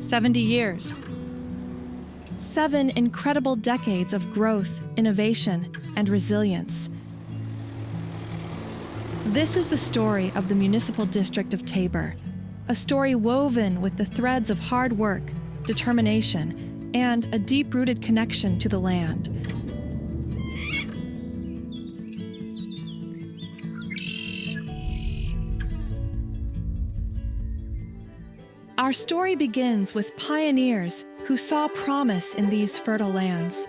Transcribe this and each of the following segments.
70 years. 7 incredible decades of growth, innovation, and resilience. This is the story of the Municipal District of Taber, a story woven with the threads of hard work, determination, and a deep-rooted connection to the land. Our story begins with pioneers who saw promise in these fertile lands.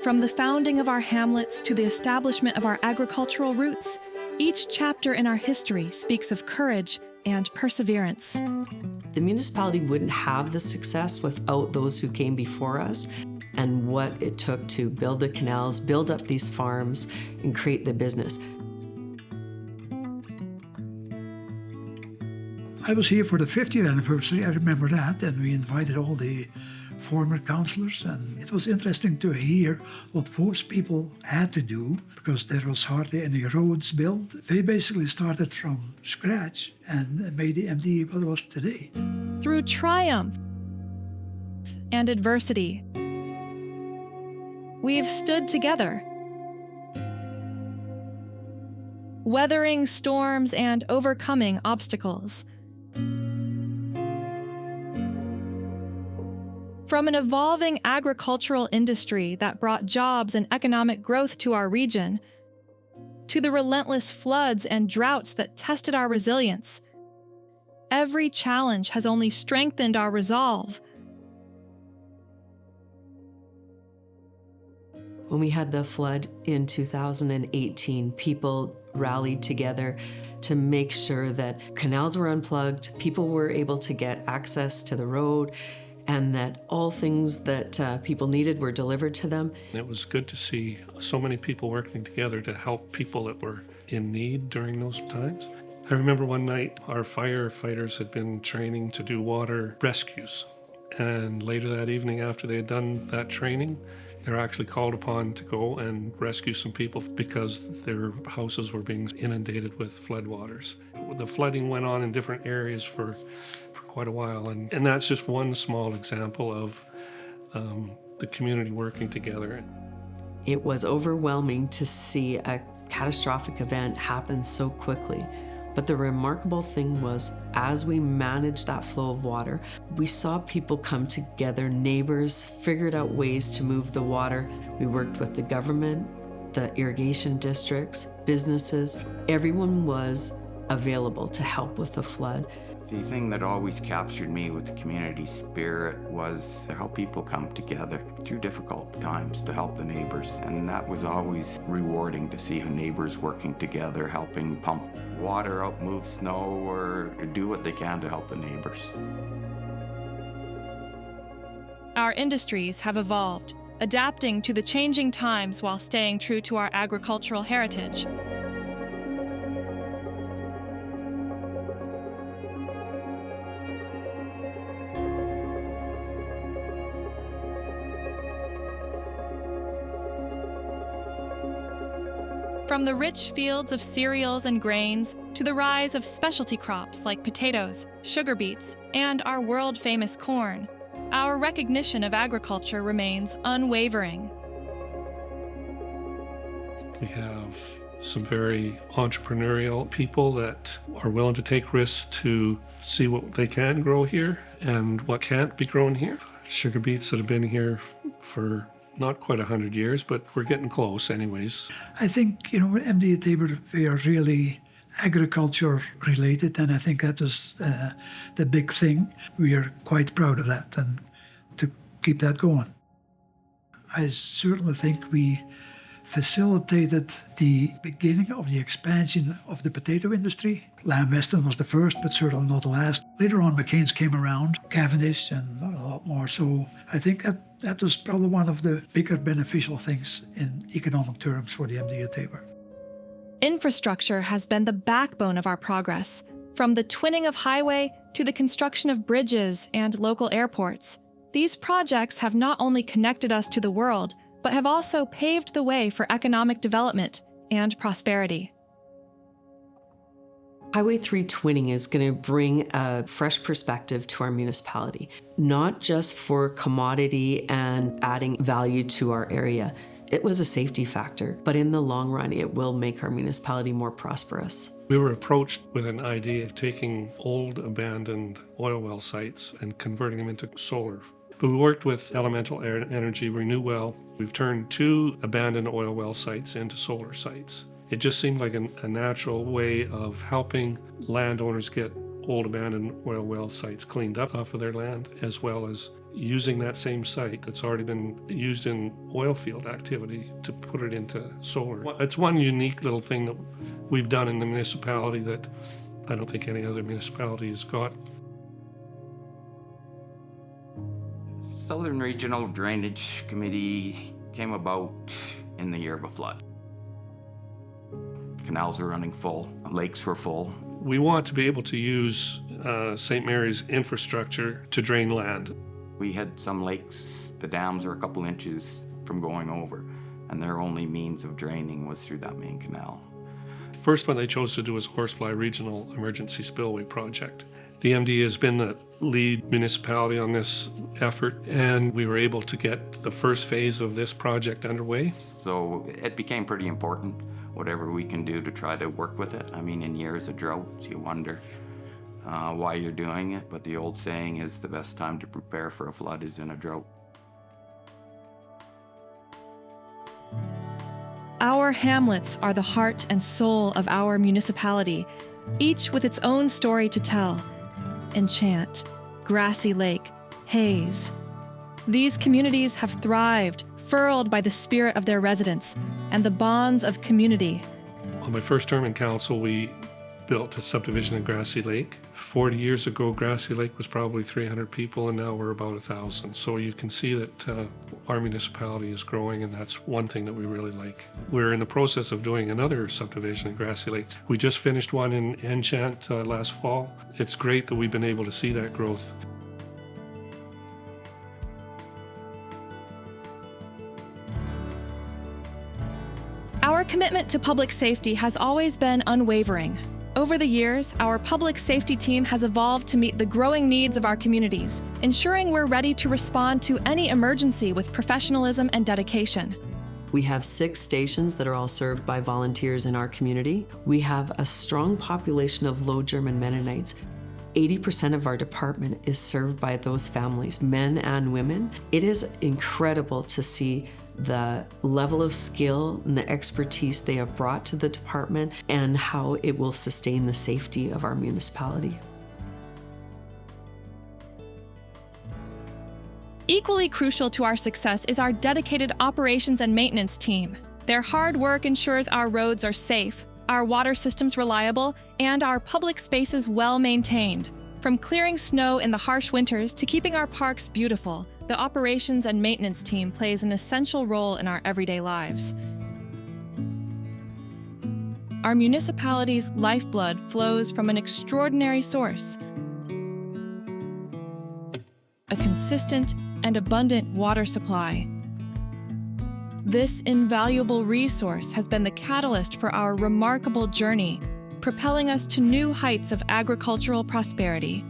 From the founding of our hamlets to the establishment of our agricultural roots, each chapter in our history speaks of courage and perseverance. The municipality wouldn't have the success without those who came before us and what it took to build the canals, build up these farms, and create the business. I was here for the 50th anniversary, I remember that, and we invited all the former councillors, and it was interesting to hear what those people had to do because there was hardly any roads built. They basically started from scratch and made the MD what it was today. Through triumph and adversity, we've stood together, weathering storms and overcoming obstacles. From an evolving agricultural industry that brought jobs and economic growth to our region, to the relentless floods and droughts that tested our resilience, every challenge has only strengthened our resolve. When we had the flood in 2018, people rallied together to make sure that canals were unplugged, people were able to get access to the road, and that all things that people needed were delivered to them. It was good to see so many people working together to help people that were in need during those times. I remember one night our firefighters had been training to do water rescues, and later that evening after they had done that training, they were actually called upon to go and rescue some people because their houses were being inundated with floodwaters. The flooding went on in different areas for quite a while, and that's just one small example of the community working together. It was overwhelming to see a catastrophic event happen so quickly. But the remarkable thing was, as we managed that flow of water, we saw people come together, neighbors figured out ways to move the water. We worked with the government, the irrigation districts, businesses. Everyone was available to help with the flood. The thing that always captured me with the community spirit was how people come together through difficult times to help the neighbors. And that was always rewarding to see neighbors working together, helping pump water out, move snow, or do what they can to help the neighbors. Our industries have evolved, adapting to the changing times while staying true to our agricultural heritage. From the rich fields of cereals and grains to the rise of specialty crops like potatoes, sugar beets, and our world-famous corn, our recognition of agriculture remains unwavering. We have some very entrepreneurial people that are willing to take risks to see what they can grow here and what can't be grown here. Sugar beets that have been here for not quite 100 years, but we're getting close anyways. I think, MD Taber, we are really agriculture related, and I think that was the big thing. We are quite proud of that and to keep that going. I certainly think we facilitated the beginning of the expansion of the potato industry. Lamb Weston was the first, but certainly not the last. Later on, McCain's came around, Cavendish, and a lot more. So I think that was probably one of the bigger beneficial things in economic terms for the MD of Taber. Infrastructure has been the backbone of our progress, from the twinning of highway to the construction of bridges and local airports. These projects have not only connected us to the world, but have also paved the way for economic development and prosperity. Highway 3 twinning is going to bring a fresh perspective to our municipality, not just for commodity and adding value to our area. It was a safety factor, but in the long run, it will make our municipality more prosperous. We were approached with an idea of taking old abandoned oil well sites and converting them into solar. We worked with Elemental Energy Renewwell. We've turned 2 abandoned oil well sites into solar sites. It just seemed like a natural way of helping landowners get old abandoned oil well sites cleaned up off of their land, as well as using that same site that's already been used in oil field activity to put it into solar. It's one unique little thing that we've done in the municipality that I don't think any other municipality has got. Southern Regional Drainage Committee came about in the year of a flood. Canals were running full, lakes were full. We want to be able to use St. Mary's infrastructure to drain land. We had some lakes, the dams were a couple inches from going over, and their only means of draining was through that main canal. First one they chose to do was Horsefly Regional Emergency Spillway Project. The MD has been the lead municipality on this effort, and we were able to get the first phase of this project underway. So it became pretty important, whatever we can do to try to work with it. I mean, in years of drought, you wonder why you're doing it, but the old saying is the best time to prepare for a flood is in a drought. Our hamlets are the heart and soul of our municipality, each with its own story to tell. Enchant, Grassy Lake, Hayes. These communities have thrived, furled by the spirit of their residents and the bonds of community. On my first term in council, we built a subdivision in Grassy Lake. 40 years ago, Grassy Lake was probably 300 people, and now we're about 1,000. So you can see that our municipality is growing, and that's one thing that we really like. We're in the process of doing another subdivision in Grassy Lake. We just finished one in Enchant last fall. It's great that we've been able to see that growth. Our commitment to public safety has always been unwavering. Over the years, our public safety team has evolved to meet the growing needs of our communities, ensuring we're ready to respond to any emergency with professionalism and dedication. We have 6 stations that are all served by volunteers in our community. We have a strong population of Low German Mennonites. 80% of our department is served by those families, men and women. It is incredible to see the level of skill and the expertise they have brought to the department and how it will sustain the safety of our municipality. Equally crucial to our success is our dedicated operations and maintenance team. Their hard work ensures our roads are safe, our water systems reliable, and our public spaces well maintained. From clearing snow in the harsh winters to keeping our parks beautiful, the operations and maintenance team plays an essential role in our everyday lives. Our municipality's lifeblood flows from an extraordinary source: a consistent and abundant water supply. This invaluable resource has been the catalyst for our remarkable journey, propelling us to new heights of agricultural prosperity.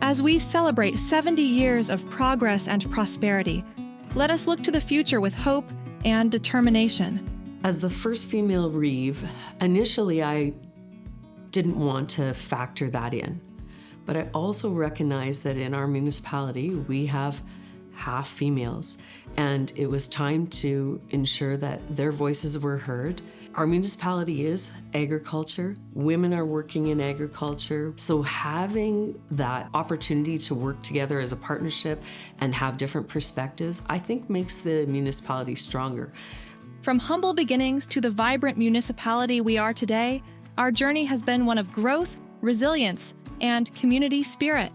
As we celebrate 70 years of progress and prosperity, let us look to the future with hope and determination. As the first female reeve, initially I didn't want to factor that in, but I also recognize that in our municipality we have half females, and it was time to ensure that their voices were heard. Our municipality is agriculture. Women are working in agriculture. So having that opportunity to work together as a partnership and have different perspectives, I think makes the municipality stronger. From humble beginnings to the vibrant municipality we are today, our journey has been one of growth, resilience, and community spirit.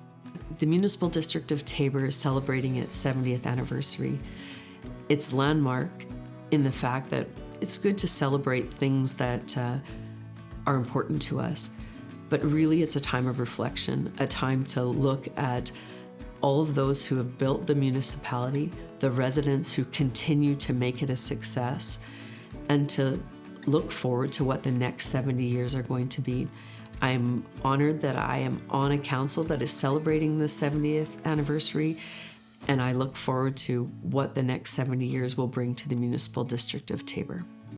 The Municipal District of Taber is celebrating its 70th anniversary. It's landmark in the fact that it's good to celebrate things that are important to us, but really it's a time of reflection, a time to look at all of those who have built the municipality, the residents who continue to make it a success, and to look forward to what the next 70 years are going to be. I'm honored that I am on a council that is celebrating the 70th anniversary, and I look forward to what the next 70 years will bring to the Municipal District of Taber.